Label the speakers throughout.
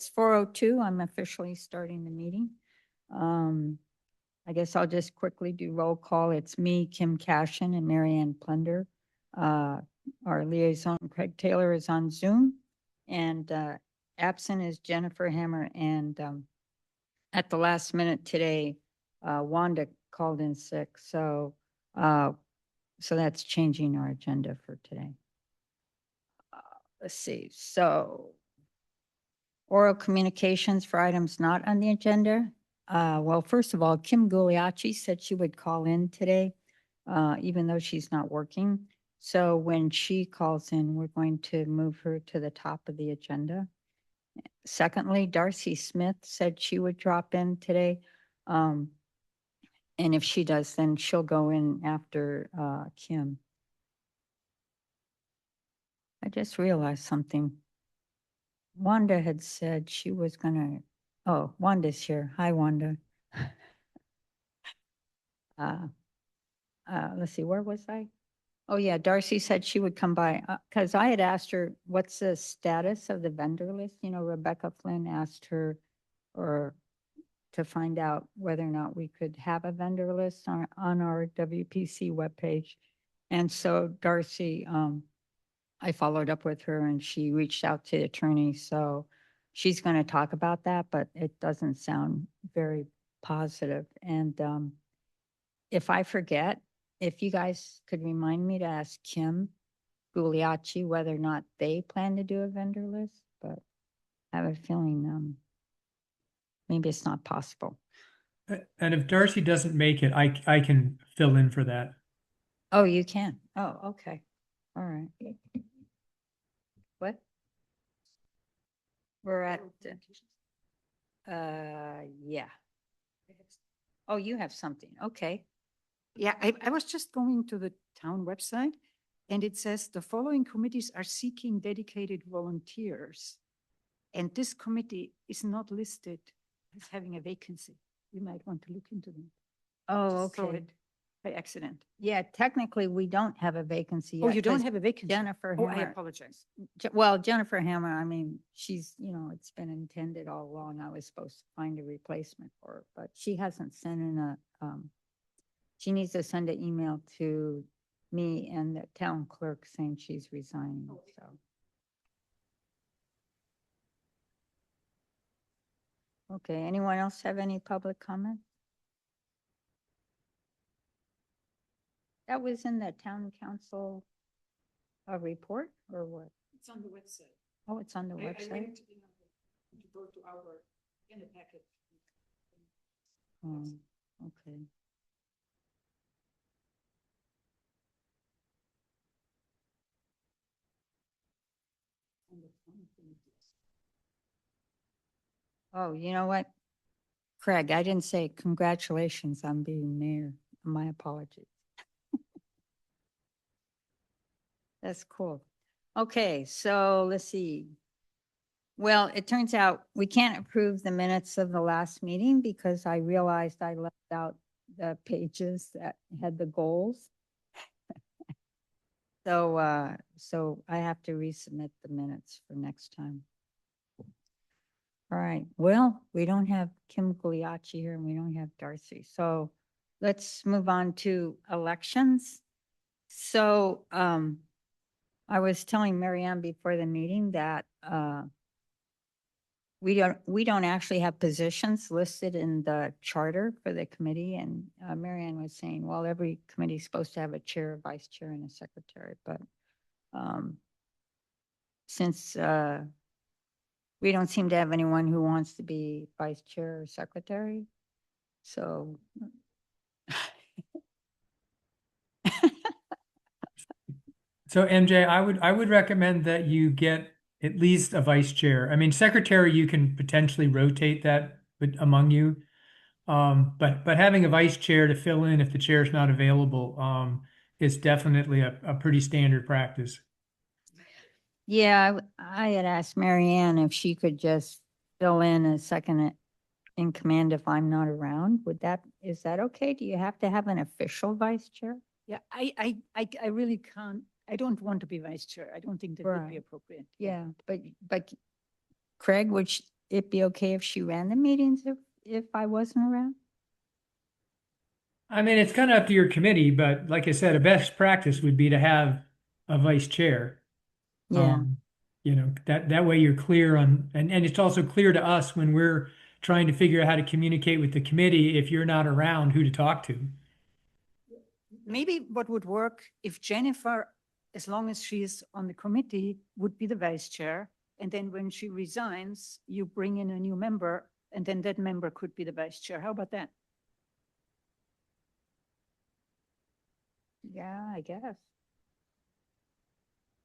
Speaker 1: it's 4:02. I'm officially starting the meeting. I guess I'll just quickly do roll call. It's me, Kim Cashin, and Marianne Plunder. Our liaison, Craig Taylor, is on Zoom, and absent is Jennifer Hammer. And at the last minute today, Wanda called in sick, so that's changing our agenda for today. Let's see. So oral communications for items not on the agenda. Well, first of all, Kim Gugliacci said she would call in today, even though she's not working. So when she calls in, we're going to move her to the top of the agenda. Secondly, Darcy Smith said she would drop in today. And if she does, then she'll go in after Kim. I just realized something. Wanda had said she was gonna, oh, Wanda's here. Hi, Wanda. Let's see, where was I? Oh, yeah, Darcy said she would come by, because I had asked her, what's the status of the vendor list? You know, Rebecca Flynn asked her, or to find out whether or not we could have a vendor list on our WPC webpage. And so Darcy, I followed up with her and she reached out to the attorney. So she's going to talk about that, but it doesn't sound very positive. And if I forget, if you guys could remind me to ask Kim Gugliacci whether or not they plan to do a vendor list, but I have a feeling maybe it's not possible.
Speaker 2: And if Darcy doesn't make it, I can fill in for that.
Speaker 1: Oh, you can. Oh, okay. All right. What? We're at, yeah. Oh, you have something. Okay.
Speaker 3: Yeah, I was just going to the town website and it says the following committees are seeking dedicated volunteers. And this committee is not listed as having a vacancy. You might want to look into them.
Speaker 1: Oh,
Speaker 3: Just saw
Speaker 1: okay.
Speaker 3: it by accident.
Speaker 1: Yeah, technically, we don't have a vacancy
Speaker 3: Oh,
Speaker 1: yet,
Speaker 3: you don't
Speaker 1: 'cause
Speaker 3: have a vacancy?
Speaker 1: Jennifer
Speaker 3: Oh, I
Speaker 1: Hammer,
Speaker 3: apologize.
Speaker 1: well, Jennifer Hammer, I mean, she's, you know, it's been intended all along. I was supposed to find a replacement for her, but she hasn't sent in a, she needs to send an email to me and the town clerk saying she's resigning, so. Okay, anyone else have any public comment? That was in the town council report or what?
Speaker 3: It's on the website.
Speaker 1: Oh, it's on the
Speaker 3: I
Speaker 1: website?
Speaker 3: went to go to our, in the packet.
Speaker 1: Oh, okay. Oh, you know what? Craig, I didn't say congratulations on being mayor. My apologies. That's cool. Okay, so let's see. Well, it turns out we can't approve the minutes of the last meeting because I realized I left out the pages that had the goals. So, so I have to resubmit the minutes for next time. All right, well, we don't have Kim Gugliacci here and we don't have Darcy. So let's move on to elections. So I was telling Marianne before the meeting that we don't actually have positions listed in the charter for the committee. And Marianne was saying, well, every committee is supposed to have a chair, a vice chair, and a secretary. But since we don't seem to have anyone who wants to be vice chair or secretary, so.
Speaker 2: So MJ, I would recommend that you get at least a vice chair. I mean, secretary, you can potentially rotate that among you. But having a vice chair to fill in if the chair is not available, is definitely a pretty standard practice.
Speaker 1: Yeah, I had asked Marianne if she could just fill in a second in command if I'm not around. Is that okay? Do you have to have an official vice chair?
Speaker 3: Yeah, I really can't, I don't want to be vice chair. I don't think that would be
Speaker 1: Right.
Speaker 3: appropriate.
Speaker 1: Yeah, but Craig, it be okay if she ran the meetings if I wasn't around?
Speaker 2: I mean, it's kind of up to your committee, but like I said, a best practice would be to have a vice chair.
Speaker 1: Yeah,
Speaker 2: You know, that way you're clear on, and it's also clear to us when we're trying to figure out how to communicate with the committee, if you're not around, who to talk to.
Speaker 3: Maybe what would work if Jennifer, as long as she is on the committee, would be the vice chair. And then when she resigns, you bring in a new member, and then that member could be the vice chair. How about that?
Speaker 1: yeah, I guess.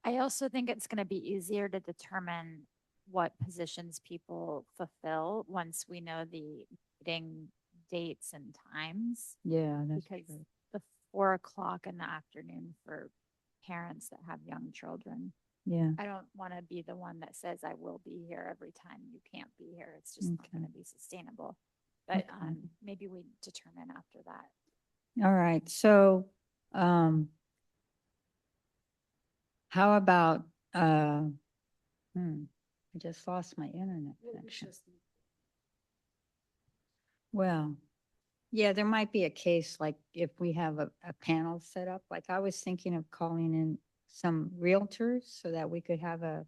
Speaker 4: I also think it's going to be easier to determine what positions people fulfill once we know the meeting dates and times.
Speaker 1: Yeah, that's
Speaker 4: Because
Speaker 1: true.
Speaker 4: the 4 o'clock in the afternoon for parents that have young children,
Speaker 1: Yeah,
Speaker 4: I don't want to be the one that says I will be here every time you can't be here. It's just not going to be sustainable. But
Speaker 1: Okay.
Speaker 4: maybe we determine after that.
Speaker 1: all right, so, how about, I just lost my internet connection. Well, yeah, there might be a case like if we have a panel set up, like I was thinking of calling in some realtors so that we could have a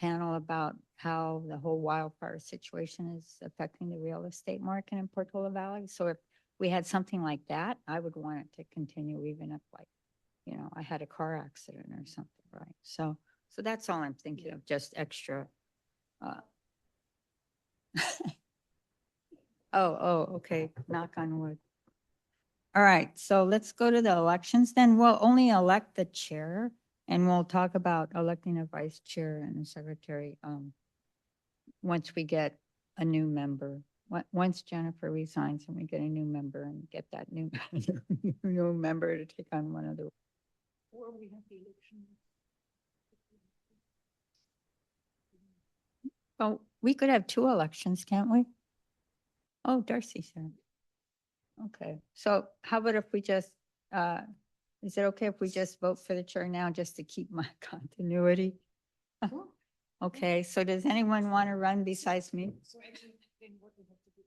Speaker 1: panel about how the whole wildfire situation is affecting the real estate market in Portola Valley. So if we had something like that, I would want it to continue even if like, I had a car accident or something, right? So that's all I'm thinking of, just extra. uh, okay, knock on wood. All right, so let's go to the elections then. We'll only elect the chair and we'll talk about electing a vice chair and a secretary once we get a new member. Once Jennifer resigns and we get a new member and get that new new member to take on one of the.
Speaker 3: Or we have the election.
Speaker 1: Oh, we could have two elections, can't we? Oh, Darcy's here. Okay, so how about if we just, is it okay if we just vote for the chair now just to keep my continuity? Okay, so does anyone want to run besides me?
Speaker 3: So actually, then what we have to do,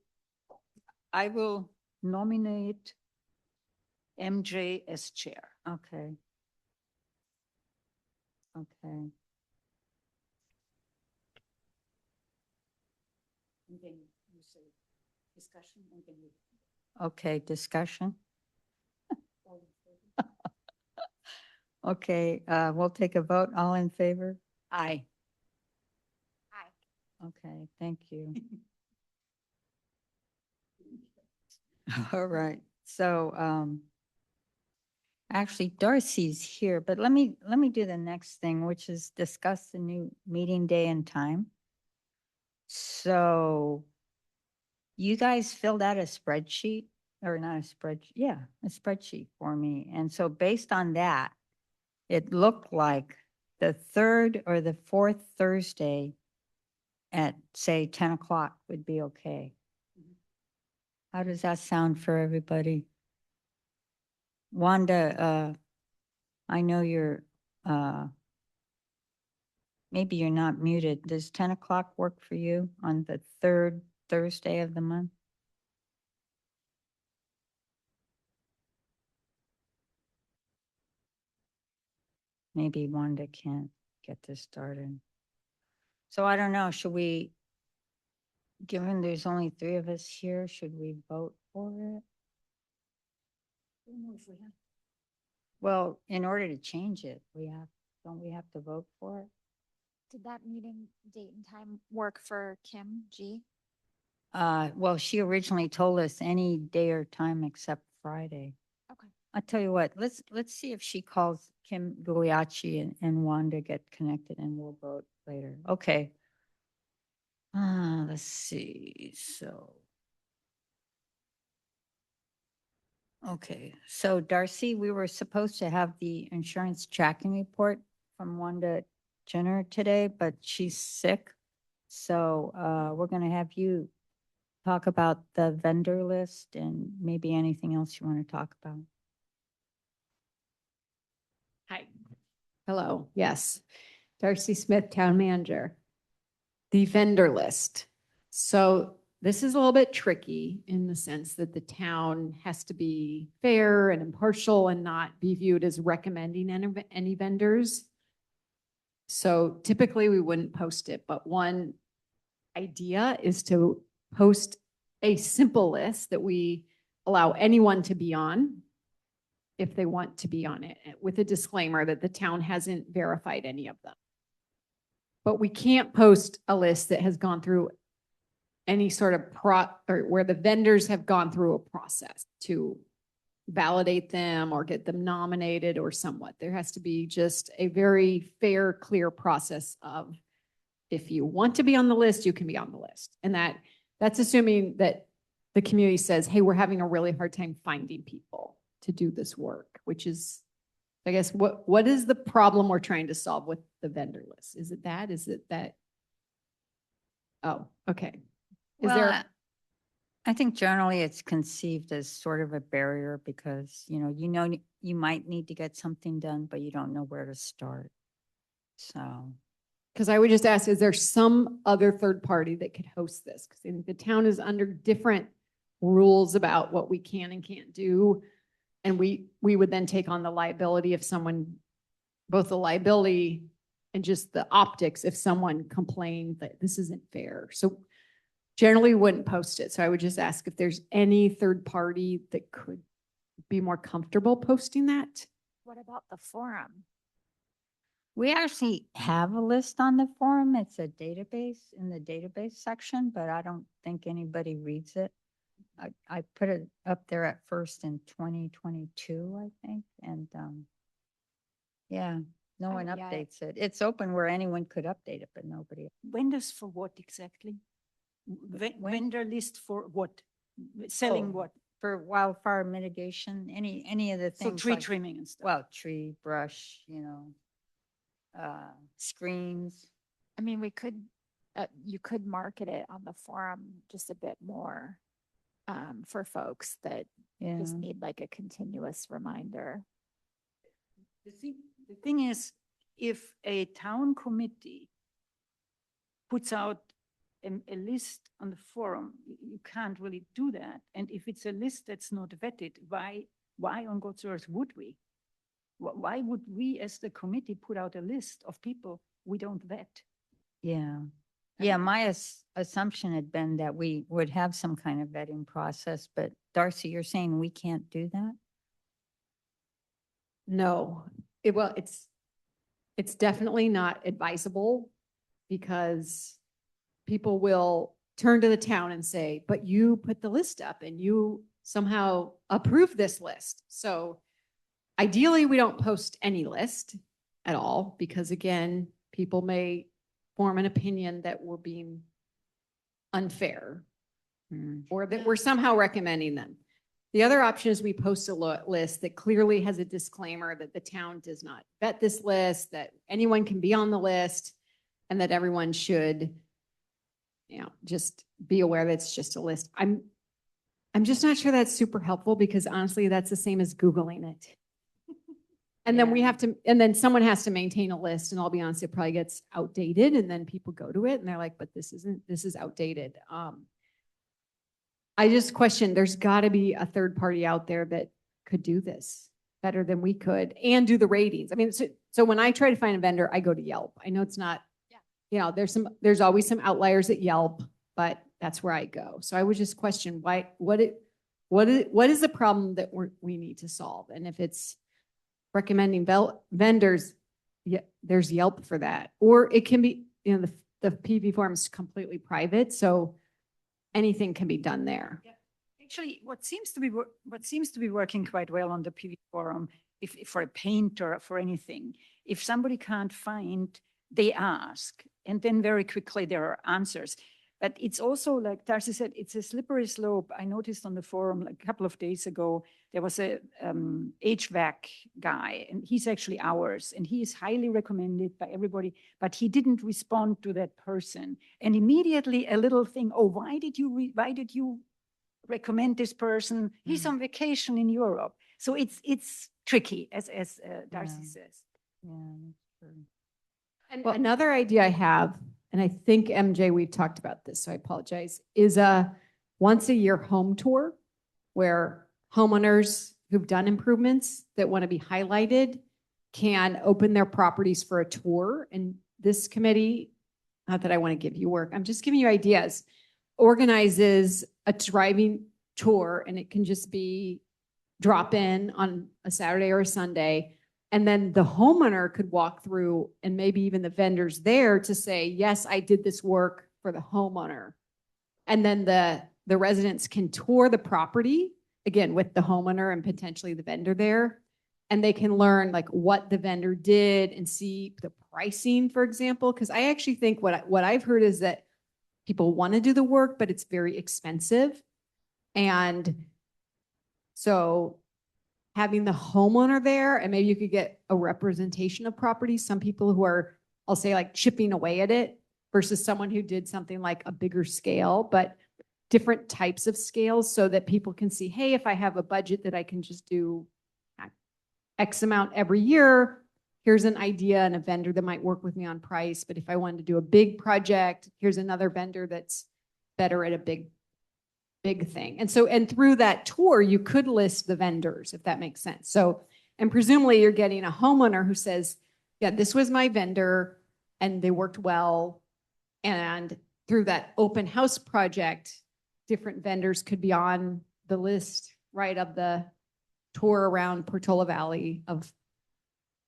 Speaker 1: I will,
Speaker 3: nominate MJ as chair.
Speaker 1: okay. Okay,
Speaker 3: And then you say discussion, and then we.
Speaker 1: okay, discussion.
Speaker 3: all in favor?
Speaker 1: Okay, we'll take a vote. All in favor?
Speaker 3: Aye.
Speaker 4: Hi.
Speaker 1: Okay, thank you. All right, so, actually Darcy's here, but let me do the next thing, which is discuss the new meeting day and time. So you guys filled out a spreadsheet, or not a spreadsheet, yeah, a spreadsheet for me. And so based on that, it looked like the third or the fourth Thursday at, say, 10 o'clock would be okay. How does that sound for everybody? Wanda, I know you're, maybe you're not muted. Does 10 o'clock work for you on the third Thursday of the month? Maybe Wanda can't get this started. So I don't know, should we, given there's only 3 of us here, should we vote for it?
Speaker 3: I don't know if we have.
Speaker 1: Well, in order to change it, don't we have to vote for it?
Speaker 4: Did that meeting date and time work for Kim G?
Speaker 1: Well, she originally told us any day or time except Friday.
Speaker 4: Okay.
Speaker 1: I'll tell you what, let's see if she calls Kim Gugliacci and Wanda get connected and we'll vote later. Okay. Let's see, so. Okay, so Darcy, we were supposed to have the insurance tracking report from Wanda Jenner today, but she's sick. So we're gonna have you talk about the vendor list and maybe anything else you want to talk about.
Speaker 5: Hi. Hello. Yes. Darcy Smith, Town Manager. The vendor list. So this is a little bit tricky in the sense that the town has to be fair and impartial and not be viewed as recommending any vendors. So typically we wouldn't post it, but one idea is to post a simple list that we allow anyone to be on if they want to be on it, with a disclaimer that the town hasn't verified any of them. But we can't post a list that has gone through any sort of or where the vendors have gone through a process to validate them or get them nominated or somewhat. There has to be just a very fair, clear process of, if you want to be on the list, you can be on the list. And that's assuming that the community says, hey, we're having a really hard time finding people to do this work, which is, I guess, what is the problem we're trying to solve with the vendor list? Is it that? Is it that? Oh, okay. Is
Speaker 1: Well,
Speaker 5: there?
Speaker 1: I think generally it's conceived as sort of a barrier because, you might need to get something done, but you don't know where to start. So,
Speaker 5: Because I would just ask, is there some other third party that could host this? Because I think the town is under different rules about what we can and can't do. And we would then take on the liability if someone, both the liability and just the optics, if someone complained that this isn't fair. So generally wouldn't post it. So I would just ask if there's any third party that could be more comfortable posting that.
Speaker 4: What about the forum?
Speaker 1: we actually have a list on the forum. It's a database in the database section, but I don't think anybody reads it. I put it up there at first in 2022, I think, and yeah, no
Speaker 4: Oh,
Speaker 1: one
Speaker 4: yeah.
Speaker 1: updates it. It's open where anyone could update it, but nobody.
Speaker 3: Vendors for what exactly?
Speaker 1: When-
Speaker 3: Vendor list for what? Selling
Speaker 1: Oh,
Speaker 3: what?
Speaker 1: For wildfire mitigation, any of the
Speaker 3: So
Speaker 1: things
Speaker 3: tree
Speaker 1: like,
Speaker 3: trimming and stuff.
Speaker 1: well, tree, brush, screens.
Speaker 4: I mean, you could market it on the forum just a bit more for folks that
Speaker 1: Yeah.
Speaker 4: just need like a continuous reminder.
Speaker 3: The thing is, if a town committee puts out a list on the forum, you can't really do that. And if it's a list that's not vetted, why on God's earth would we? Why would we as the committee put out a list of people we don't vet?
Speaker 1: Yeah. Yeah, my assumption had been that we would have some kind of vetting process, but Darcy, you're saying we can't do that?
Speaker 5: No, it's definitely not advisable because people will turn to the town and say, but you put the list up and you somehow approve this list. So ideally, we don't post any list at all because again, people may form an opinion that we're being unfair or that we're somehow recommending them. The other option is we post a list that clearly has a disclaimer that the town does not vet this list, that anyone can be on the list, and that everyone should, just be aware that it's just a list. I'm just not sure that's super helpful because honestly, that's the same as Googling it. And then then someone has to maintain a list, and I'll be honest, it probably gets outdated, and then people go to it and they're like, but this is outdated. I just question, there's got to be a third party out there that could do this better than we could and do the ratings. I mean, so when I try to find a vendor, I go to Yelp. I know it's not, there's always some outliers at Yelp, but that's where I go. So I would just question what is the problem that we need to solve? And if it's recommending vendors, there's Yelp for that. Or it can be, the PV forum is completely private. So anything can be done there.
Speaker 3: Actually, what seems to be working quite well on the PV forum, if for a painter, for anything, if somebody can't find, they ask, and then very quickly there are answers. But it's also, like Darcy said, it's a slippery slope. I noticed on the forum like a couple of days ago, there was a HVAC guy, and he's actually ours, and he is highly recommended by everybody, but he didn't respond to that person. And immediately a little thing, oh, why did you recommend this person? He's on vacation in Europe. So it's tricky, as Darcy
Speaker 1: Yeah.
Speaker 3: says.
Speaker 1: Yeah, that's true.
Speaker 5: And
Speaker 1: Well-
Speaker 5: another idea I have and I think MJ, we've talked about this, so I apologize, is a once a year home tour where homeowners who've done improvements that want to be highlighted can open their properties for a tour. And this committee, not that I want to give you work, I'm just giving you ideas, organizes a driving tour, and it can just be drop in on a Saturday or a Sunday. And then the homeowner could walk through, and maybe even the vendors there to say, yes, I did this work for the homeowner. And then the residents can tour the property, again, with the homeowner and potentially the vendor there. And they can learn like what the vendor did and see the pricing, for example. Because I actually think what I've heard is that people want to do the work, but it's very expensive. And so having the homeowner there, and maybe you could get a representation of properties, some people who are, I'll say, like chipping away at it versus someone who did something like a bigger scale, but different types of scales so that people can see, hey, if I have a budget that I can just do X amount every year, here's an idea and a vendor that might work with me on price. But if I wanted to do a big project, here's another vendor that's better at a big thing. And so, and through that tour, you could list the vendors, if that makes sense. So, and presumably you're getting a homeowner who says, yeah, this was my vendor and they worked well. And through that open house project, different vendors could be on the list, right, of the tour around Portola Valley of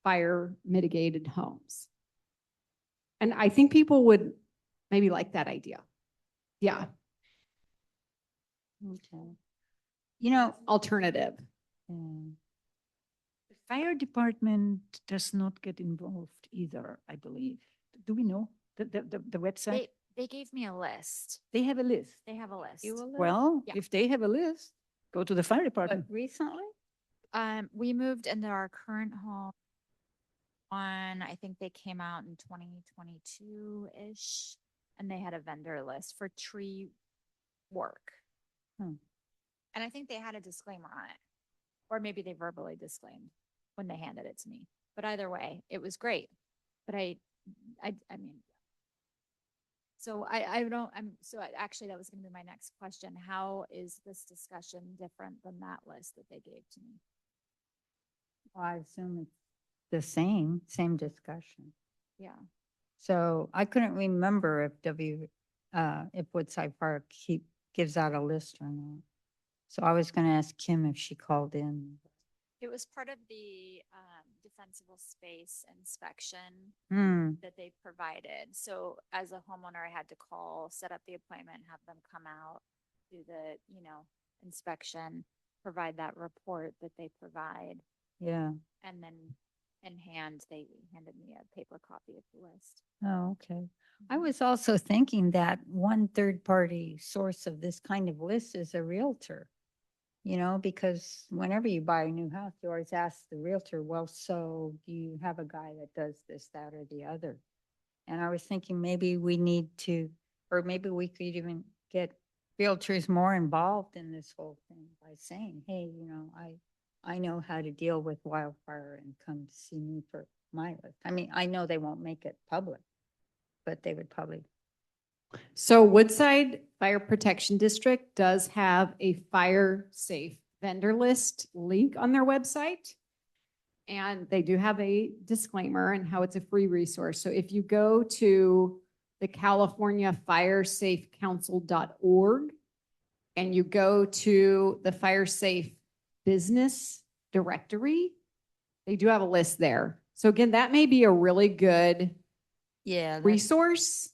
Speaker 5: fire mitigated homes. And I think people would maybe like that idea. Yeah.
Speaker 1: Okay. You know,
Speaker 5: Alternative.
Speaker 1: um,
Speaker 3: The fire department does not get involved either, I believe. Do we know the website?
Speaker 4: They gave me a list.
Speaker 3: They have a list.
Speaker 4: They have a list.
Speaker 3: Well,
Speaker 4: Yeah.
Speaker 3: if they have a list, go to the fire department.
Speaker 1: recently?
Speaker 4: We moved into our current home on, I think they came out in 2022-ish, and they had a vendor list for tree work.
Speaker 1: Hmm.
Speaker 4: And I think they had a disclaimer on it, or maybe they verbally disclaimed when they handed it to me. But either way, it was great. But I mean, so actually that was going to be my next question. How is this discussion different than that list that they gave to me?
Speaker 1: Well, I assume it's the same discussion.
Speaker 4: Yeah.
Speaker 1: So I couldn't remember if Woodside Fire gives out a list or not. So I was going to ask Kim if she called in.
Speaker 4: It was part of the defensible space inspection that they provided. So as a homeowner, I had to call, set up the appointment, have them come out, do the, inspection, provide that report that they provide.
Speaker 1: Yeah.
Speaker 4: And then they handed me a paper copy of the list.
Speaker 1: Oh, okay. I was also thinking that one third-party source of this kind of list is a realtor. Because whenever you buy a new house, you always ask the realtor, well, so do you have a guy that does this, that, or the other? And I was thinking maybe we need to, or maybe we could even get realtors more involved in this whole thing by saying, hey, I know how to deal with wildfire and come see me for my list. I mean, I know they won't make it public, but they would probably.
Speaker 5: So Woodside Fire Protection District does have a fire safe vendor list link on their website. And they do have a disclaimer and how it's a free resource. So if you go to the California FireSafeCouncil.org and you go to the Fire Safe Business Directory, they do have a list there. So again, that may be a really good resource.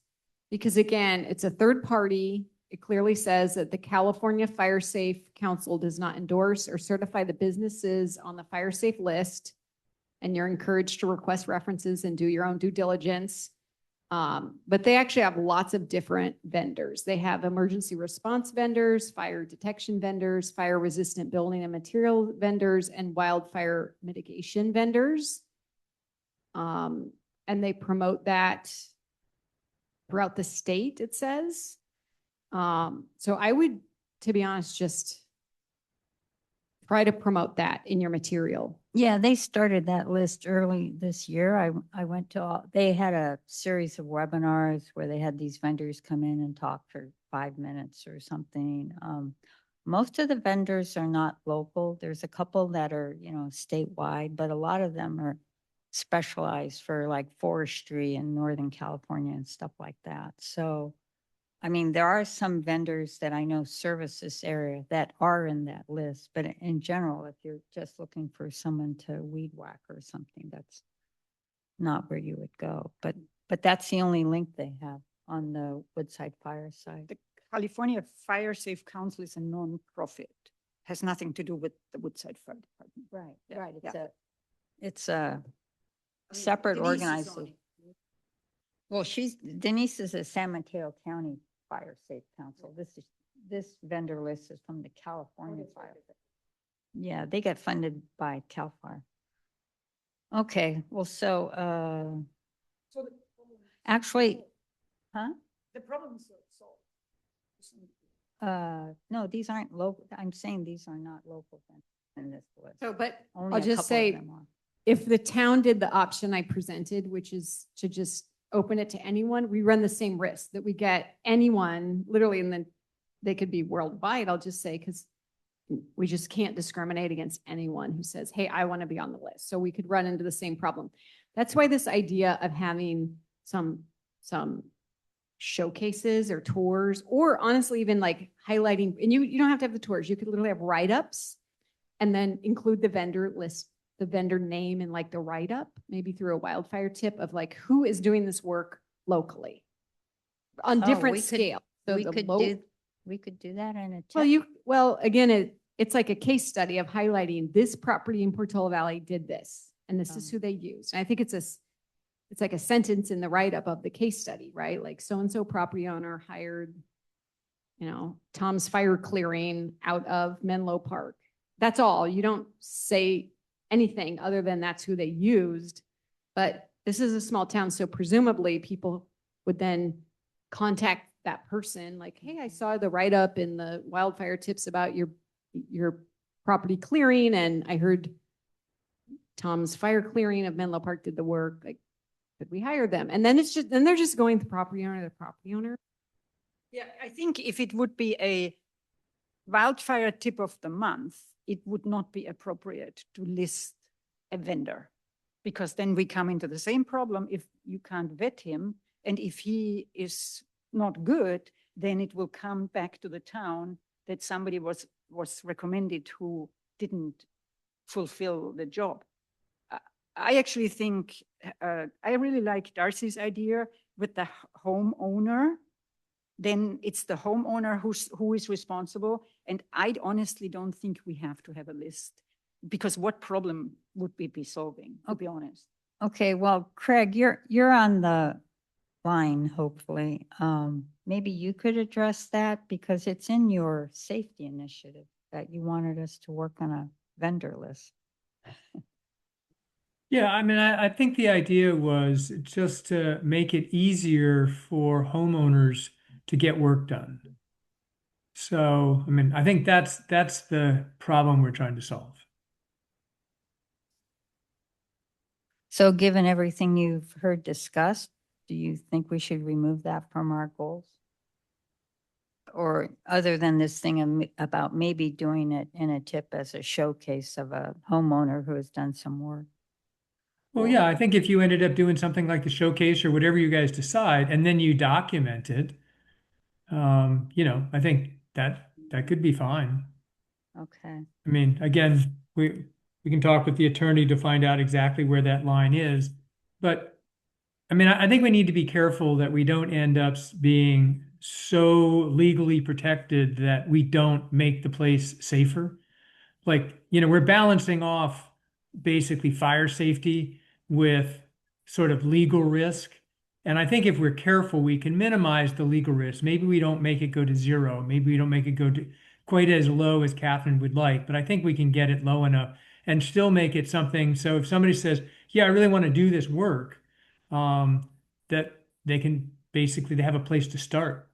Speaker 5: Because again, it's a third party. It clearly says that the California Fire Safe Council does not endorse or certify the businesses on the fire safe list. And you're encouraged to request references and do your own due diligence. But they actually have lots of different vendors. They have emergency response vendors, fire detection vendors, fire resistant building and material vendors, and wildfire mitigation vendors. And they promote that throughout the state, it says. So I would, to be honest, just try to promote that in your material.
Speaker 1: Yeah, they started that list early this year. I went to all, they had a series of webinars where they had these vendors come in and talk for 5 minutes or something. Most of the vendors are not local. There's a couple that are, statewide, but a lot of them are specialized for like forestry in Northern California and stuff like that. So, I mean, there are some vendors that I know service this area that are in that list, but in general, if you're just looking for someone to weed whack or something, that's not where you would go. But that's the only link they have on the Woodside Fire side.
Speaker 3: The California Fire Safe Council is a non-profit, has nothing to do with the Woodside Fire Department.
Speaker 1: Right,
Speaker 3: Yeah,
Speaker 1: right.
Speaker 3: yeah.
Speaker 1: It's a separate
Speaker 3: Denise is
Speaker 1: organization.
Speaker 3: on it.
Speaker 1: Well, Denise is a San Mateo County Fire Safe Council. This vendor list is from the California Fire. Yeah, they get funded by CAL FIRE. Okay, well, so,
Speaker 3: So the problem is
Speaker 1: actually, huh?
Speaker 3: The problem is solved.
Speaker 1: No, these aren't local. I'm saying these are not local vendors in this list.
Speaker 5: So, but
Speaker 1: Only
Speaker 5: I'll
Speaker 1: a
Speaker 5: just
Speaker 1: couple of
Speaker 5: say,
Speaker 1: them are.
Speaker 5: if the town did the option I presented, which is to just open it to anyone, we run the same risk that we get anyone literally, and then they could be worldwide, I'll just say, because we just can't discriminate against anyone who says, hey, I want to be on the list. So we could run into the same problem. That's why this idea of having some showcases or tours, or honestly, even like highlighting, and you don't have to have the tours, you could literally have write-ups and then include the vendor list, the vendor name and like the write-up, maybe through a wildfire tip of like, who is doing this work locally on
Speaker 1: Oh,
Speaker 5: different
Speaker 1: we could-
Speaker 5: scale. So
Speaker 1: We
Speaker 5: the
Speaker 1: could
Speaker 5: low,
Speaker 1: do that in a.
Speaker 5: well, again, it's like a case study of highlighting this property in Portola Valley did this, and this is
Speaker 1: Oh.
Speaker 5: who they used. And I think it's like a sentence in the write-up of the case study, right? Like so-and-so property owner hired, Tom's Fire Clearing out of Menlo Park. That's all. You don't say anything other than that's who they used. But this is a small town, so presumably people would then contact that person like, hey, I saw the write-up in the wildfire tips about your property clearing, and I heard Tom's Fire Clearing of Menlo Park did the work. Like, could we hire them? And then they're just going to property owner to property owner.
Speaker 3: Yeah, I think if it would be a wildfire tip of the month, it would not be appropriate to list a vendor. Because then we come into the same problem if you can't vet him. And if he is not good, then it will come back to the town that somebody was recommended who didn't fulfill the job. I actually think, I really like Darcy's idea with the homeowner. Then it's the homeowner who is responsible. And I honestly don't think we have to have a list, because what problem would we be solving, to be honest?
Speaker 1: Okay, well, Craig, you're on the line, hopefully. Maybe you could address that because it's in your safety initiative that you wanted us to work on a vendor list.
Speaker 2: Yeah, I mean, I think the idea was just to make it easier for homeowners to get work done. So, I mean, I think that's the problem we're trying to solve.
Speaker 1: So given everything you've heard discussed, do you think we should remove that from our goals? Or other than this thing about maybe doing it in a tip as a showcase of a homeowner who has done some work?
Speaker 2: Well, yeah, I think if you ended up doing something like the showcase or whatever you guys decide, and then you document it, I think that could be fine.
Speaker 1: Okay.
Speaker 2: I mean, again, we can talk with the attorney to find out exactly where that line is. But I mean, I think we need to be careful that we don't end up being so legally protected that we don't make the place safer. Like, we're balancing off basically fire safety with sort of legal risk. And I think if we're careful, we can minimize the legal risk. Maybe we don't make it go to zero. Maybe we don't make it go to quite as low as Catherine would like, but I think we can get it low enough and still make it something. So if somebody says, yeah, I really want to do this work, that they can basically, they have a place to start.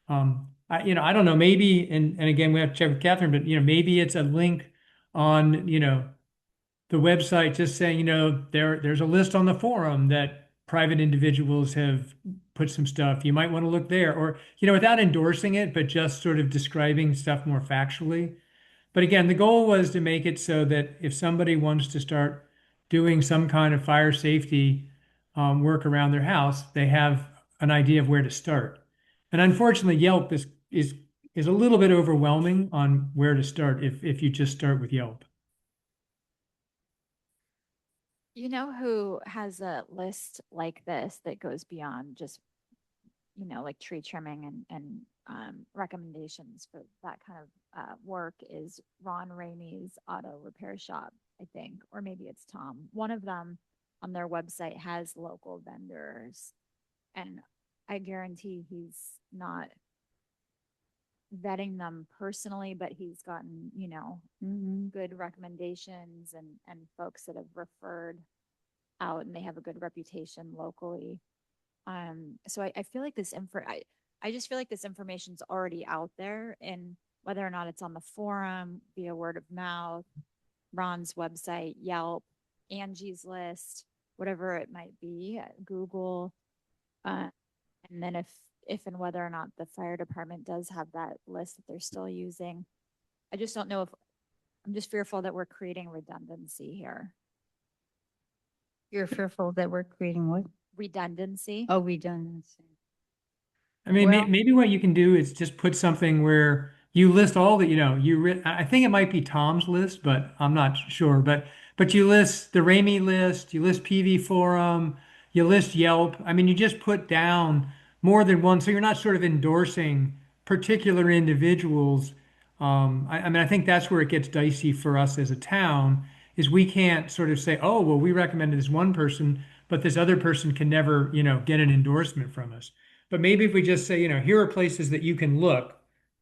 Speaker 2: I don't know, maybe, and again, we have to check with Catherine, but maybe it's a link on, the website just saying, there's a list on the forum that private individuals have put some stuff. You might want to look there, or, without endorsing it, but just sort of describing stuff more factually. But again, the goal was to make it so that if somebody wants to start doing some kind of fire safety work around their house, they have an idea of where to start. And unfortunately, Yelp is a little bit overwhelming on where to start if you just start with Yelp.
Speaker 4: You know who has a list like this that goes beyond just, like tree trimming and recommendations for that kind of work is Ron Ramey's auto repair shop, I think, or maybe it's Tom. One of them on their website has local vendors, and I guarantee he's not vetting them personally, but he's gotten, good recommendations and folks that have referred out and they have a good reputation locally. So I feel like I just feel like this information's already out there, and whether or not it's on the forum, via word of mouth, Ron's website, Yelp, Angie's list, whatever it might be, Google. And then if and whether or not the fire department does have that list that they're still using, I just don't know I'm just fearful that we're creating redundancy here.
Speaker 1: You're fearful that we're creating what?
Speaker 4: Redundancy.
Speaker 1: Oh, redundancy.
Speaker 2: I mean,
Speaker 1: Well-
Speaker 2: maybe what you can do is just put something where you list all the, I think it might be Tom's list, but I'm not sure. But you list the Ramey list, you list PV Forum, you list Yelp. I mean, you just put down more than one, so you're not sort of endorsing particular individuals. I mean, I think that's where it gets dicey for us as a town, is we can't sort of say, oh, well, we recommended this one person, but this other person can never, get an endorsement from us. But maybe if we just say, here are places that you can look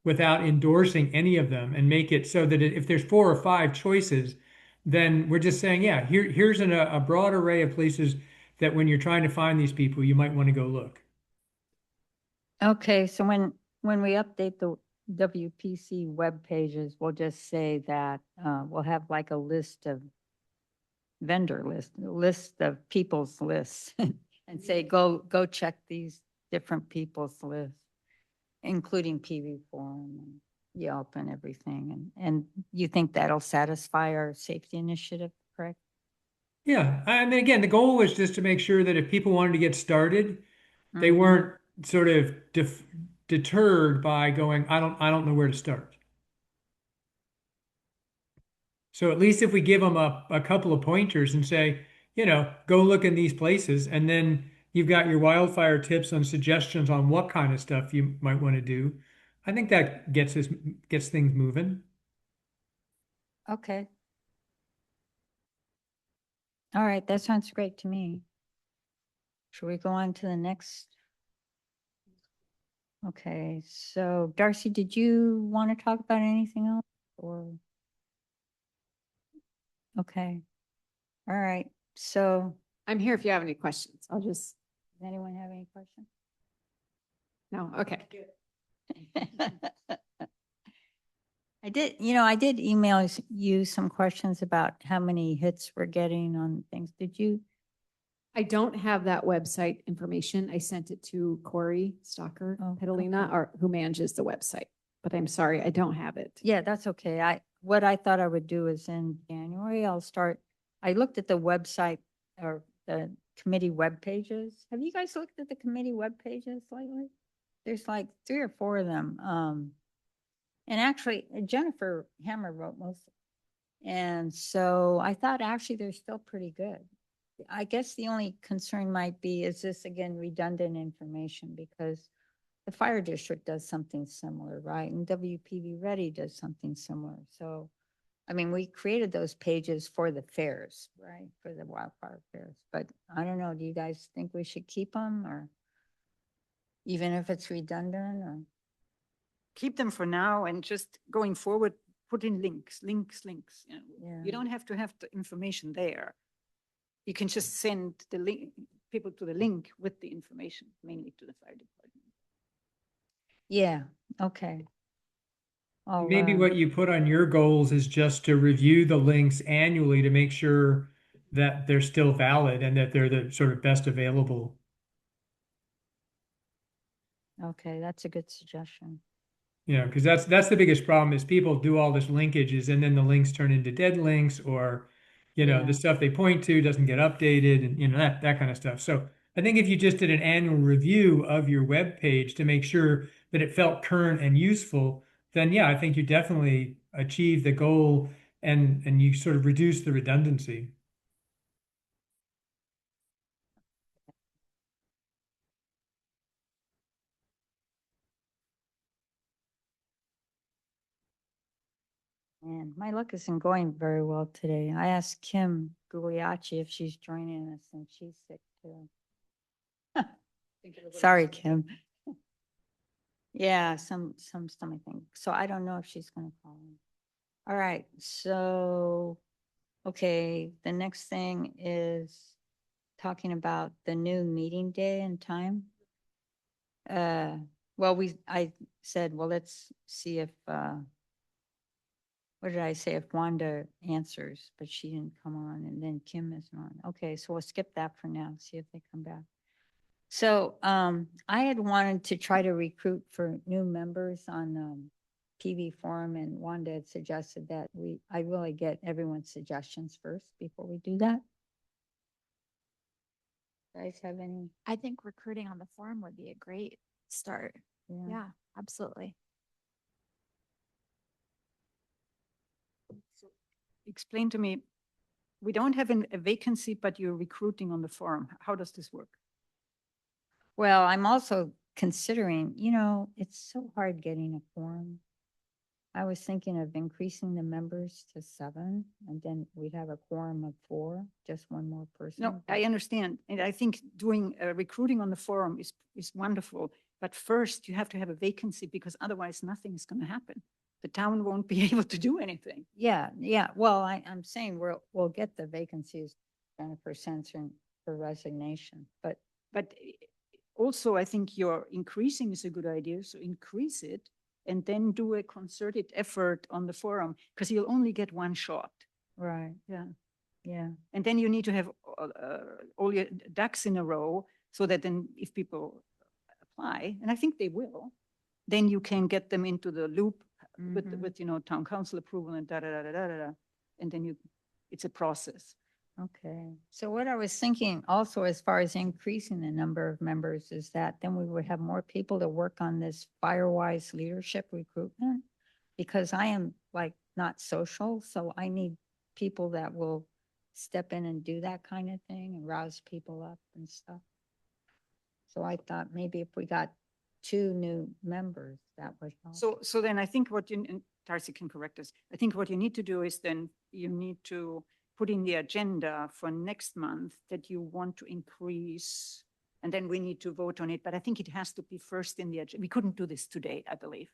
Speaker 2: without endorsing any of them, and make it so that if there's 4 or 5 choices, then we're just saying, yeah, here's a broad array of places that when you're trying to find these people, you might want to go look.
Speaker 1: Okay, so when we update the WPC web pages, we'll just say that we'll have like a list of list of people's lists and say, go check these different people's lists, including PV Forum and Yelp and everything. And you think that'll satisfy our safety initiative, correct?
Speaker 2: Yeah, I mean, again, the goal was just to make sure that if people wanted to get started, they
Speaker 1: Mhm.
Speaker 2: weren't sort of deterred by going, I don't know where to start. So at least if we give them a couple of pointers and say, go look in these places, and then you've got your wildfire tips and suggestions on what kind of stuff you might want to do, I think that gets things moving.
Speaker 1: Okay. All right, that sounds great to me. Should we go on to the next? Okay, so Darcy, did you want to talk about anything else or? Okay, all right, so
Speaker 5: I'm here if you have any questions. I'll just,
Speaker 1: does anyone have any questions?
Speaker 5: no, okay.
Speaker 1: I did email you some questions about how many hits we're getting on things. Did you?
Speaker 5: I don't have that website information. I sent it to Corey Stalker,
Speaker 1: Oh,
Speaker 5: Petalina,
Speaker 1: okay.
Speaker 5: or who manages the website, but I'm sorry, I don't have it.
Speaker 1: Yeah, that's okay. What I thought I would do is in January, I looked at the website or the committee web pages. Have you guys looked at the committee web pages lately? There's like 3 or 4 of them. And actually Jennifer Hammer wrote most. And so I thought actually they're still pretty good. I guess the only concern might be, is this again redundant information, because the fire district does something similar, right? And WPV Ready does something similar. So, I mean, we created those pages for the fairs, right? For the wildfire fairs. But I don't know, do you guys think we should keep them, or even if it's redundant, or?
Speaker 3: Keep them for now and just going forward, put in links.
Speaker 1: Yeah.
Speaker 3: You don't have to have the information there. You can just send the link, people to the link with the information, mainly to the fire department.
Speaker 1: Yeah, okay.
Speaker 2: Maybe what you put on your goals is just to review the links annually to make sure that they're still valid and that they're the sort of best available.
Speaker 1: Okay, that's a good suggestion.
Speaker 2: You know, because that's the biggest problem is people do all this linkages and then the links turn into dead links or, you know,
Speaker 1: Yeah.
Speaker 2: the stuff they point to doesn't get updated and, you know, that kind of stuff. So I think if you just did an annual review of your web page to make sure that it felt current and useful, then yeah, I think you definitely achieve the goal and you sort of reduce the redundancy.
Speaker 1: And my luck isn't going very well today. I asked Kim Gugliacci if she's joining us and she's sick too. Sorry, Kim. Yeah, some stomach thing. So I don't know if she's gonna call in. All right, so, okay, the next thing is talking about the new meeting day and time. Well, I said, well, let's see if, what did I say? If Wanda answers, but she didn't come on and then Kim is on. Okay, so we'll skip that for now, see if they come back. So I had wanted to try to recruit for new members on PV Forum and Wanda had suggested that I really get everyone's suggestions first before we do that. Guys have any?
Speaker 4: I think recruiting on the forum would be a great start. Yeah, absolutely.
Speaker 3: Explain to me, we don't have a vacancy, but you're recruiting on the forum. How does this work?
Speaker 1: Well, I'm also considering, you know, it's so hard getting a quorum. I was thinking of increasing the members to 7 and then we'd have a quorum of 4, just one more person.
Speaker 3: No, I understand. And I think doing recruiting on the forum is wonderful. But first you have to have a vacancy because otherwise nothing is going to happen. The town won't be able to do anything.
Speaker 1: Yeah, yeah. Well, I'm saying we'll get the vacancies, Jennifer censoring for resignation, but
Speaker 3: Also, I think your increasing is a good idea. So increase it and then do a concerted effort on the forum because you'll only get one shot.
Speaker 1: right,
Speaker 3: Yeah.
Speaker 1: yeah.
Speaker 3: And then you need to have all your ducks in a row so that then if people apply, and I think they will, then you can get them into the loop
Speaker 1: Mhm.
Speaker 3: with, you know, town council approval and da, da, da, da, da, da, da. And then it's a process.
Speaker 1: Okay, so what I was thinking also as far as increasing the number of members is that then we would have more people to work on this Firewise leadership recruitment. Because I am like not social, so I need people that will step in and do that kind of thing and rouse people up and stuff. So I thought maybe if we got 2 new members, that would help.
Speaker 3: So then I think and Darcy can correct us. I think what you need to do is then you need to put in the agenda for next month that you want to increase, and then we need to vote on it. But I think it has to be first in the agenda. We couldn't do this today, I believe.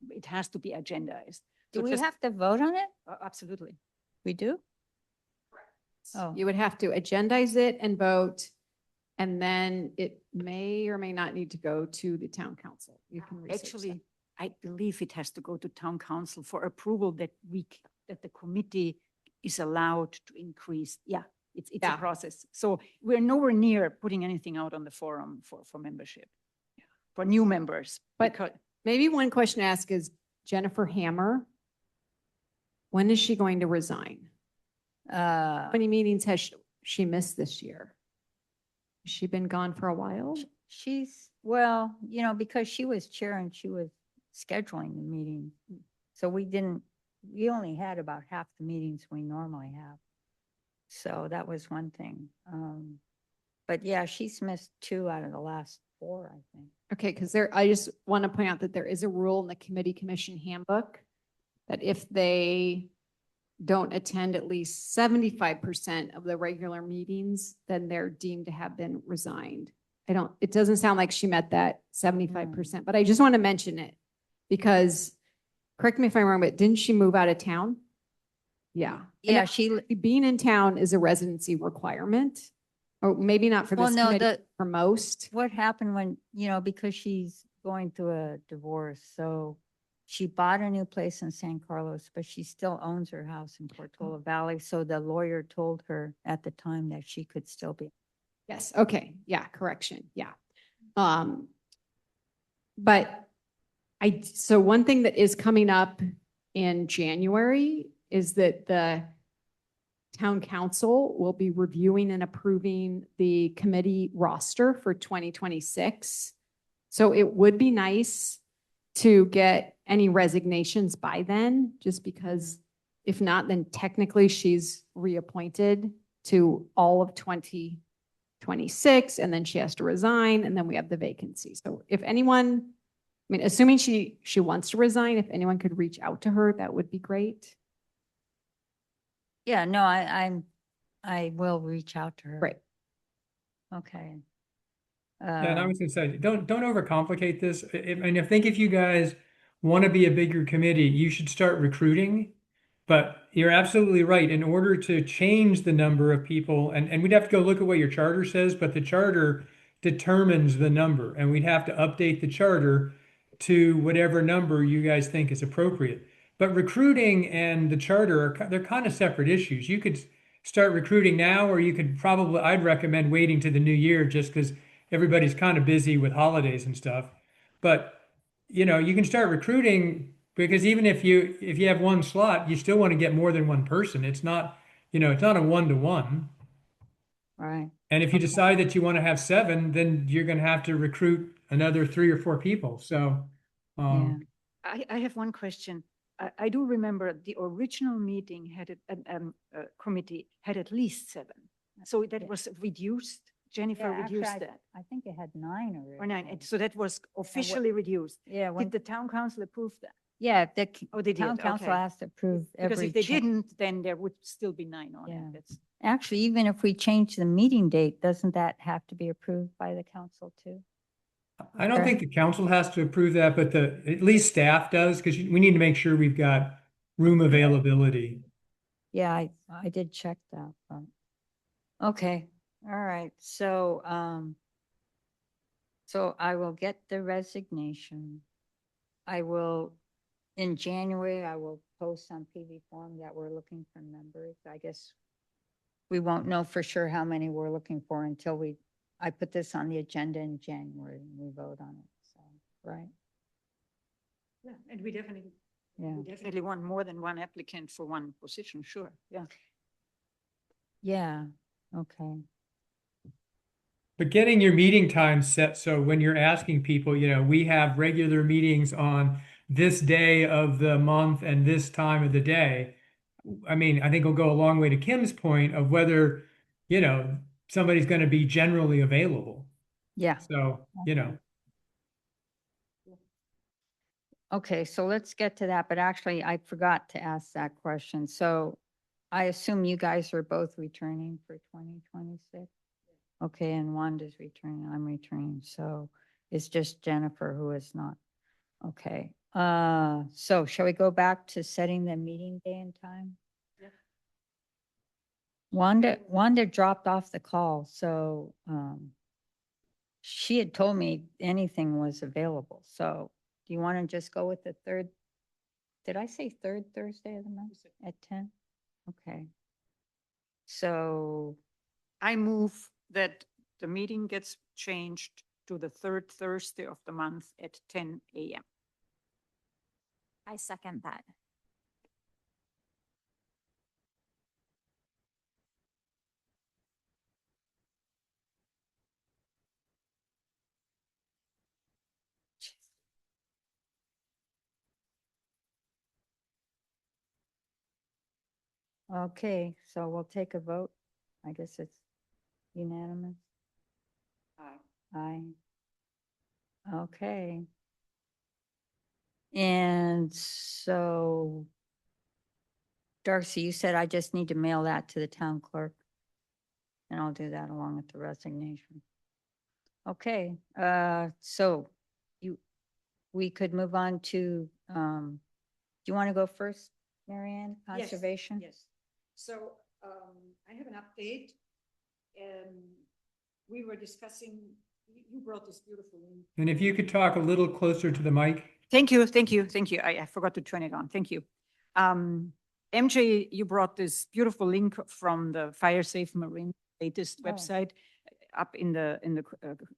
Speaker 3: It has to be agendized.
Speaker 1: Do
Speaker 3: So
Speaker 1: we
Speaker 3: just-
Speaker 1: have to vote on it?
Speaker 3: Absolutely.
Speaker 1: We do? Oh.
Speaker 5: You would have to agendize it and vote, and then it may or may not need to go to the town council. You can research that.
Speaker 3: Actually, I believe it has to go to town council for approval that that the committee is allowed to increase. Yeah, it's a
Speaker 5: Yeah.
Speaker 3: process. So we're nowhere near putting anything out on the forum for membership, for new members.
Speaker 5: But-
Speaker 3: because-
Speaker 5: Maybe one question to ask is Jennifer Hammer, when is she going to resign? How many meetings has she missed this year? Has she been gone for a while?
Speaker 1: She's, well, you know, because she was chair and she was scheduling the meeting. So we only had about half the meetings we normally have. So that was one thing. But yeah, she's missed 2 out of the last 4, I think.
Speaker 5: Okay, because I just want to point out that there is a rule in the committee commission handbook that if they don't attend at least 75% of the regular meetings, then they're deemed to have been resigned. It doesn't sound like she met that 75%, but I just want to mention it because, correct me if I'm wrong, but didn't she move out of town? Yeah.
Speaker 1: Yeah,
Speaker 5: Being in town is a residency requirement, or maybe not for
Speaker 1: Well,
Speaker 5: this
Speaker 1: no,
Speaker 5: committee, for most.
Speaker 1: what happened when, you know, because she's going through a divorce, so she bought a new place in San Carlos, but she still owns her house in Portola Valley. So the lawyer told her at the time that she could still be.
Speaker 5: Yes, okay, yeah, correction, yeah. But so one thing that is coming up in January is that the town council will be reviewing and approving the committee roster for 2026. So it would be nice to get any resignations by then, just because if not, then technically she's reappointed to all of 2026, and then she has to resign, and then we have the vacancy. So if anyone, I mean, assuming she wants to resign, if anyone could reach out to her, that would be great.
Speaker 1: Yeah, no, I will reach out to her.
Speaker 5: Right.
Speaker 1: Okay.
Speaker 2: Yeah, and I was gonna say, don't overcomplicate this. I think if you guys want to be a bigger committee, you should start recruiting. But you're absolutely right. In order to change the number of people, and we'd have to go look at what your charter says, but the charter determines the number, and we'd have to update the charter to whatever number you guys think is appropriate. But recruiting and the charter they're kind of separate issues. You could start recruiting now, or you could probably, I'd recommend waiting to the new year just because everybody's kind of busy with holidays and stuff. But you can start recruiting because even if you have one slot, you still want to get more than one person. It's not, it's not a 1-to-1.
Speaker 1: Right.
Speaker 2: And if you decide that you want to have 7, then you're going to have to recruit another 3 or 4 people. So,
Speaker 1: Yeah.
Speaker 3: I have one question. I do remember the original meeting had committee had at least 7. So that
Speaker 1: Yeah.
Speaker 3: was reduced. Jennifer
Speaker 1: Yeah, actually,
Speaker 3: reduced that.
Speaker 1: I think it had 9 already.
Speaker 3: Or 9. And so that was officially reduced.
Speaker 1: Yeah,
Speaker 3: Did the town council approve that?
Speaker 1: yeah, the
Speaker 3: Oh, they did.
Speaker 1: town council
Speaker 3: Okay.
Speaker 1: has to approve
Speaker 3: Because
Speaker 1: every
Speaker 3: if they
Speaker 1: change.
Speaker 3: didn't, then there would still be 9 on
Speaker 1: Yeah.
Speaker 3: it. That's,
Speaker 1: Actually, even if we change the meeting date, doesn't that have to be approved by the council too?
Speaker 2: I don't
Speaker 1: Or-
Speaker 2: think the council has to approve that, but at least staff does because we need to make sure we've got room availability.
Speaker 1: Yeah, I did check that, but, okay, all right, so, so I will get the resignation. I will, in January, I will post on PV Forum that we're looking for members. I guess we won't know for sure how many we're looking for until I put this on the agenda in January and we vote on it, so, right?
Speaker 3: yeah, and we definitely
Speaker 1: Yeah,
Speaker 3: want more than one applicant for one position, sure, yeah.
Speaker 1: yeah, okay,
Speaker 2: But getting your meeting times set so when you're asking people, we have regular meetings on this day of the month and this time of the day. I mean, I think it'll go a long way to Kim's point of whether, somebody's going to be generally available.
Speaker 1: yeah.
Speaker 2: So,
Speaker 1: Okay, so let's get to that, but actually I forgot to ask that question. So I assume you guys are both returning for 2026? Okay, and Wanda's returning, I'm returning, so it's just Jennifer who is not. Okay, so shall we go back to setting the meeting day and time?
Speaker 3: Yeah.
Speaker 1: Wanda dropped off the call, so she had told me anything was available, so do you want to just go with the third? Did I say third Thursday of the month at 10? Okay. So,
Speaker 3: I move that the meeting gets changed to the 3rd Thursday of the month at 10 a.m.
Speaker 4: I second that.
Speaker 1: okay, so we'll take a vote. I guess it's unanimous. Aye. Okay. And so, Darcy, you said I just need to mail that to the town clerk. And I'll do that along with the resignation. Okay, so we could move on to, do you want to go first, Marianne, conservation?
Speaker 3: Yes. So I have an update. We were discussing You brought this beautiful in.
Speaker 2: And if you could talk a little closer to the mic.
Speaker 3: Thank you, thank you, thank you. I forgot to turn it on. Thank you. MJ, you brought this beautiful link from the Fire Safe Marine latest
Speaker 1: Oh.
Speaker 3: website up in the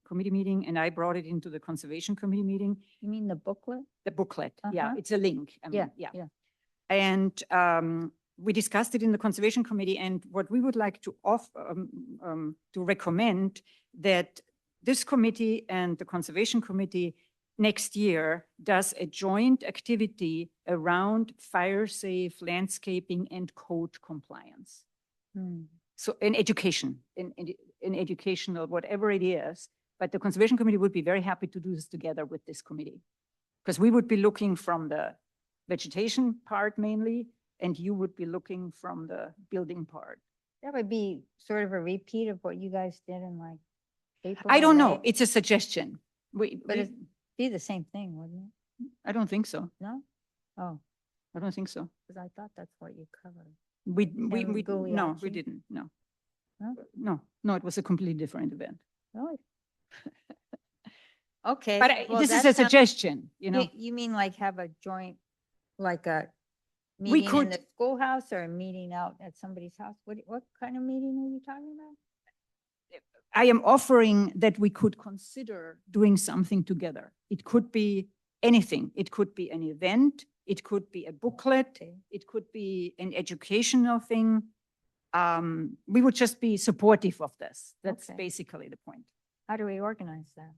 Speaker 3: committee meeting, and I brought it into the Conservation Committee meeting.
Speaker 1: You mean the booklet?
Speaker 3: The booklet, yeah,
Speaker 1: Uh-huh.
Speaker 3: it's a link. I mean,
Speaker 1: Yeah.
Speaker 3: And we discussed it in the Conservation Committee, and what we would like to to recommend that this committee and the Conservation Committee next year does a joint activity around fire-safe landscaping and code compliance.
Speaker 1: Hmm.
Speaker 3: So in education, in educational, whatever it is, but the Conservation Committee would be very happy to do this together with this committee. Because we would be looking from the vegetation part mainly, and you would be looking from the building part.
Speaker 1: That would be sort of a repeat of what you guys did in like April.
Speaker 3: I
Speaker 1: or
Speaker 3: don't know,
Speaker 1: May.
Speaker 3: it's a suggestion.
Speaker 1: But it'd be the same thing, wouldn't it?
Speaker 3: I don't think so.
Speaker 1: No? Oh,
Speaker 3: I don't think so.
Speaker 1: because I thought that's what you covered.
Speaker 3: We,
Speaker 1: Tim
Speaker 3: no, we
Speaker 1: Guglielmi?
Speaker 3: didn't, no.
Speaker 1: No?
Speaker 3: No, it was a completely different event.
Speaker 1: Really? Okay.
Speaker 3: But
Speaker 1: well,
Speaker 3: this is
Speaker 1: that
Speaker 3: a
Speaker 1: sounds-
Speaker 3: suggestion, you know?
Speaker 1: You mean like have a joint, like a
Speaker 3: We
Speaker 1: meeting in
Speaker 3: could-
Speaker 1: the schoolhouse or a meeting out at somebody's house? What kind of meeting are you talking about?
Speaker 3: I am offering that we could consider doing something together. It could be anything. It could be an event. It could be a booklet.
Speaker 1: Okay.
Speaker 3: It could be an educational thing. We would just be supportive of this. That's
Speaker 1: Okay.
Speaker 3: basically the point.
Speaker 1: How do we organize that?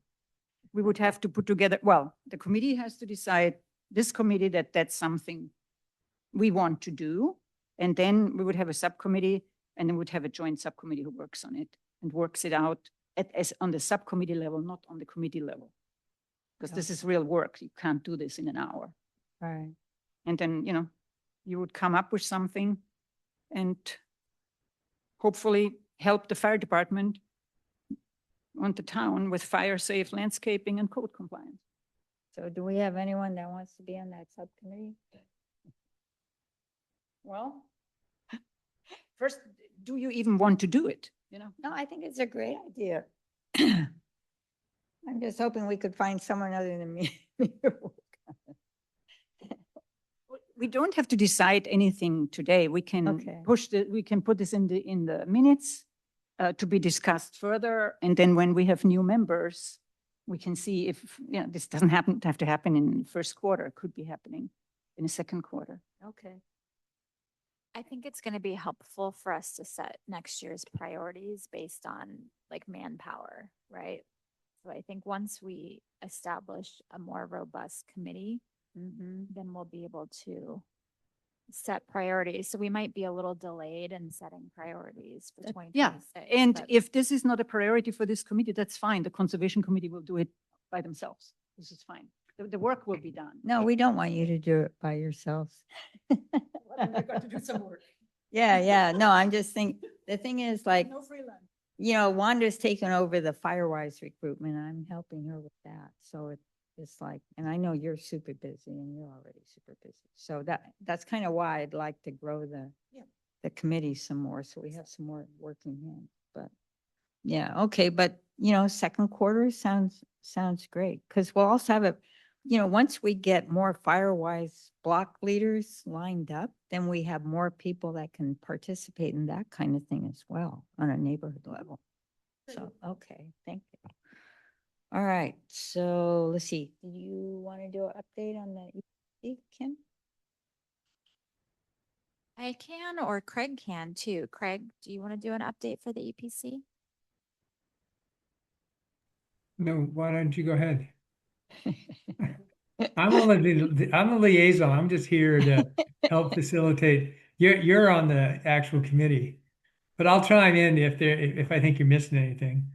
Speaker 3: We would have to put together, well, the committee has to decide, this committee, that that's something we want to do. And then we would have a subcommittee, and then we'd have a joint subcommittee who works on it and works it out as on the subcommittee level, not on the committee level. Because this is real work. You can't do this in an hour.
Speaker 1: Right.
Speaker 3: And then, you know, you would come up with something and hopefully help the fire department on the town with fire-safe landscaping and code compliance.
Speaker 1: So do we have anyone that wants to be on that subcommittee?
Speaker 3: Well, first, do you even want to do it? You know?
Speaker 1: No, I think it's a great idea. I'm just hoping we could find someone other than me.
Speaker 3: We don't have to decide anything today. We can
Speaker 1: Okay.
Speaker 3: we can put this in the minutes to be discussed further. And then when we have new members, we can see if, you know, this doesn't have to happen in the first quarter. It could be happening in the second quarter.
Speaker 1: Okay.
Speaker 4: I think it's going to be helpful for us to set next year's priorities based on like manpower, right? So I think once we establish a more robust committee, then we'll be able to set priorities. So we might be a little delayed in setting priorities for
Speaker 3: Yeah,
Speaker 4: 2026.
Speaker 3: and
Speaker 4: but-
Speaker 3: if this is not a priority for this committee, that's fine. The Conservation Committee will do it by themselves. This is fine. The work will be done.
Speaker 1: No, we don't want you to do it by yourselves.
Speaker 3: to do some work.
Speaker 1: Yeah. No, I'm just thinking, the thing is like,
Speaker 3: No freelance.
Speaker 1: you know, Wanda's taken over the Firewise recruitment. I'm helping her with that. So it's like, and I know you're super busy and you're already super busy. So that's kind of why I'd like to grow the committee some more. So we have some more working hands, but yeah, okay. But you know, second quarter sounds great. Cause we'll also have once we get more Firewise block leaders lined up, then we have more people that can participate in that kind of thing as well on a neighborhood level. So, okay, thank you. All right, so let's see, do you want to do an update on the EPC, Kim?
Speaker 4: I can, or Craig can too. Craig, do you want to do an update for the EPC?
Speaker 2: No, why don't you go ahead? I'm a liaison. I'm just here to help facilitate. You're on the actual committee, but I'll chime in if I think you're missing anything.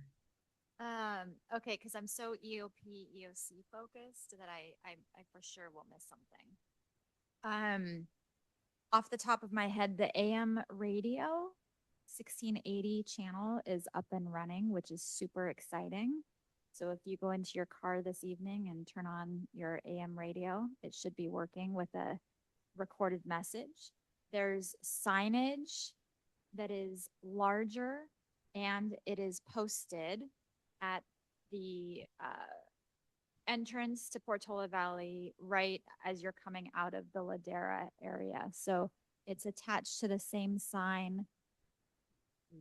Speaker 4: Okay, because I'm so EOP, EOC focused that I for sure will miss something. Off the top of my head, the AM radio 1680 channel is up and running, which is super exciting. So if you go into your car this evening and turn on your AM radio, it should be working with a recorded message. There's signage that is larger and it is posted at the entrance to Portola Valley right as you're coming out of the Ladera area. So it's attached to the same sign,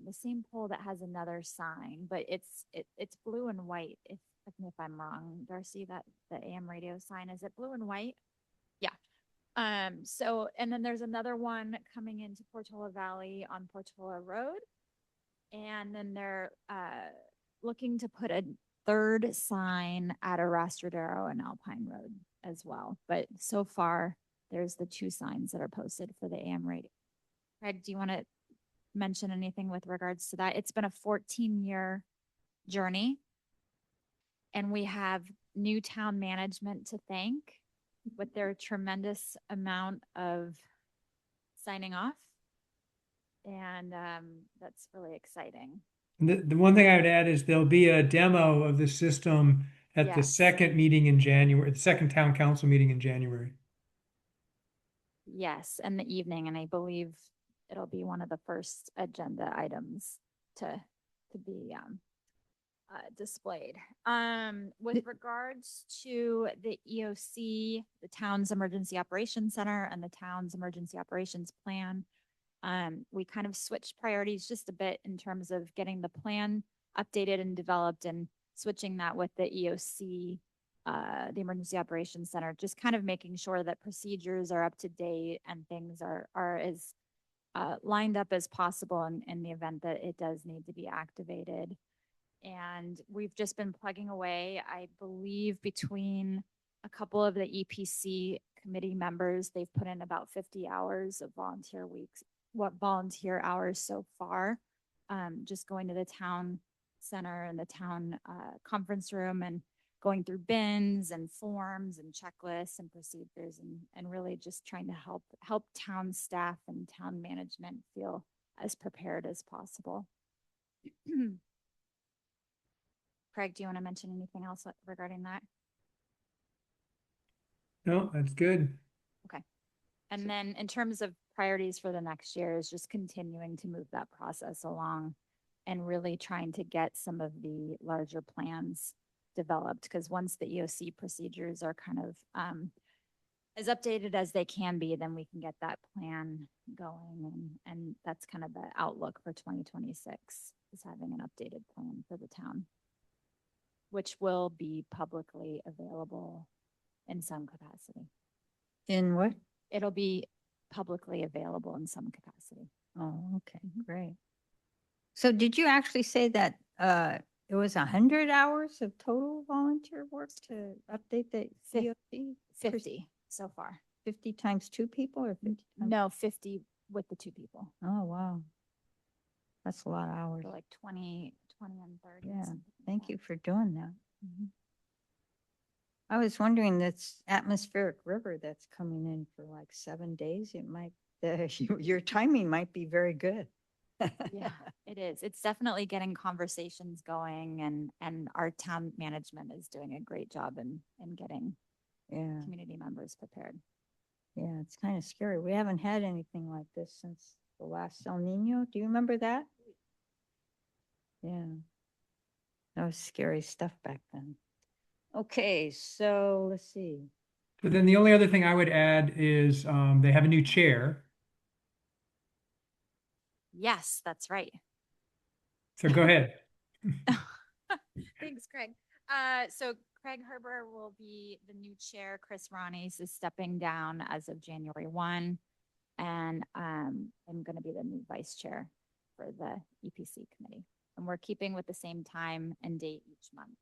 Speaker 4: the same pole that has another sign, but it's blue and white. If correct me if I'm wrong, Darcy, that the AM radio sign, is it blue and white? Yeah. So and then there's another one coming into Portola Valley on Portola Road. And then they're looking to put a third sign at Arrastradero and Alpine Road as well. But so far, there's the two signs that are posted for the AM radio. Craig, do you want to mention anything with regards to that? It's been a 14-year journey, and we have new town management to thank with their tremendous amount of signing off. And that's really exciting.
Speaker 2: The one thing I would add is there'll be a demo of the system at the
Speaker 4: Yes.
Speaker 2: second meeting in January, the second town council meeting in January.
Speaker 4: Yes, in the evening, and I believe it'll be one of the first agenda items to be displayed. With regards to the EOC, the town's emergency operations center and the town's emergency operations plan, we kind of switched priorities just a bit in terms of getting the plan updated and developed and switching that with the EOC, the Emergency Operations Center, just kind of making sure that procedures are up to date and things are as lined up as possible in the event that it does need to be activated. And we've just been plugging away, I believe, between a couple of the EPC committee members, they've put in about 50 hours of volunteer hours so far, just going to the town center and the town conference room and going through bins and forms and checklists and procedures and really just trying to help town staff and town management feel as prepared as possible. Craig, do you want to mention anything else regarding that?
Speaker 2: No, that's good.
Speaker 4: And then in terms of priorities for the next year is just continuing to move that process along and really trying to get some of the larger plans developed. Because once the EOC procedures are kind of as updated as they can be, then we can get that plan going. And that's kind of the outlook for 2026 is having an updated plan for the town, which will be publicly available in some capacity.
Speaker 1: In what?
Speaker 4: It'll be publicly available in some capacity.
Speaker 1: Oh, okay, great. So did you actually say that it was 100 hours of total volunteer work to update the EOC?
Speaker 4: 50 so far.
Speaker 1: 50 times 2 people or 50 times?
Speaker 4: No, 50 with the 2 people.
Speaker 1: Oh, wow. That's a lot of hours.
Speaker 4: So like 20 and 30.
Speaker 1: Yeah,
Speaker 4: something like
Speaker 1: thank
Speaker 4: that.
Speaker 1: you for doing that.
Speaker 4: Mhm.
Speaker 1: I was wondering, that's atmospheric river that's coming in for like 7 days. It might, your timing might be very good.
Speaker 4: Yeah, it is. It's definitely getting conversations going and our town management is doing a great job in getting
Speaker 1: Yeah,
Speaker 4: community members prepared.
Speaker 1: yeah, it's kind of scary. We haven't had anything like this since the last El Nino. Do you remember that? Yeah. That was scary stuff back then. Okay, so let's see.
Speaker 2: But then the only other thing I would add is they have a new chair.
Speaker 4: Yes, that's right.
Speaker 2: So go ahead.
Speaker 4: Thanks, Craig. So Craig Herber will be the new chair. Chris Ronnies is stepping down as of January 1. And I'm going to be the new vice chair for the EPC committee. And we're keeping with the same time and date each month.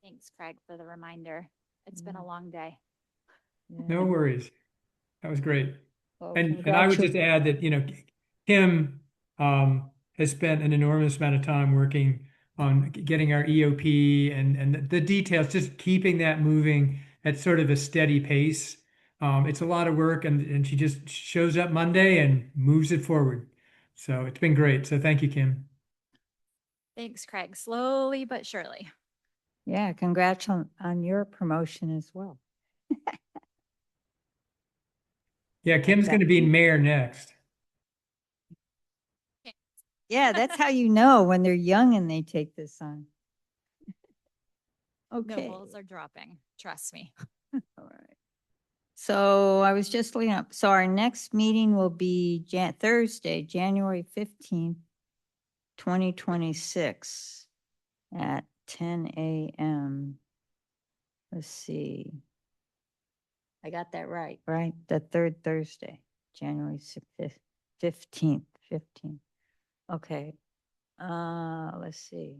Speaker 4: Thanks, Craig, for the reminder. It's been a long day.
Speaker 2: No
Speaker 1: Yeah.
Speaker 2: worries. That was great.
Speaker 1: Well,
Speaker 2: And I would just add that, Kim has spent an enormous amount of time working on getting our EOP and the details, just keeping that moving at sort of a steady pace. It's a lot of work and she just shows up Monday and moves it forward. So it's been great. So thank you, Kim.
Speaker 4: Thanks, Craig. Slowly but surely.
Speaker 1: Yeah, congrats on your promotion as well.
Speaker 2: Yeah, Kim's going to be mayor next.
Speaker 1: Yeah, that's how you know when they're young and they take this on.
Speaker 4: No
Speaker 1: Okay.
Speaker 4: walls are dropping, trust me.
Speaker 1: All right. So I was just looking up, so our next meeting will be Thursday, January 15th, 2026 at 10 a.m. Let's see. I got that right, right? The third Thursday, January 15th, 15th. Okay. Let's see.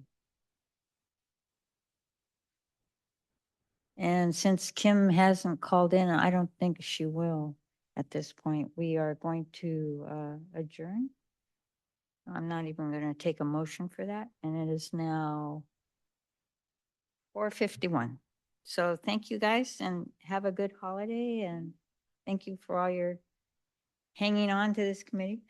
Speaker 1: And since Kim hasn't called in, I don't think she will at this point. We are going to adjourn. I'm not even going to take a motion for that. And it is now 4:51. So thank you guys and have a good holiday and thank you for all your hanging on to this committee.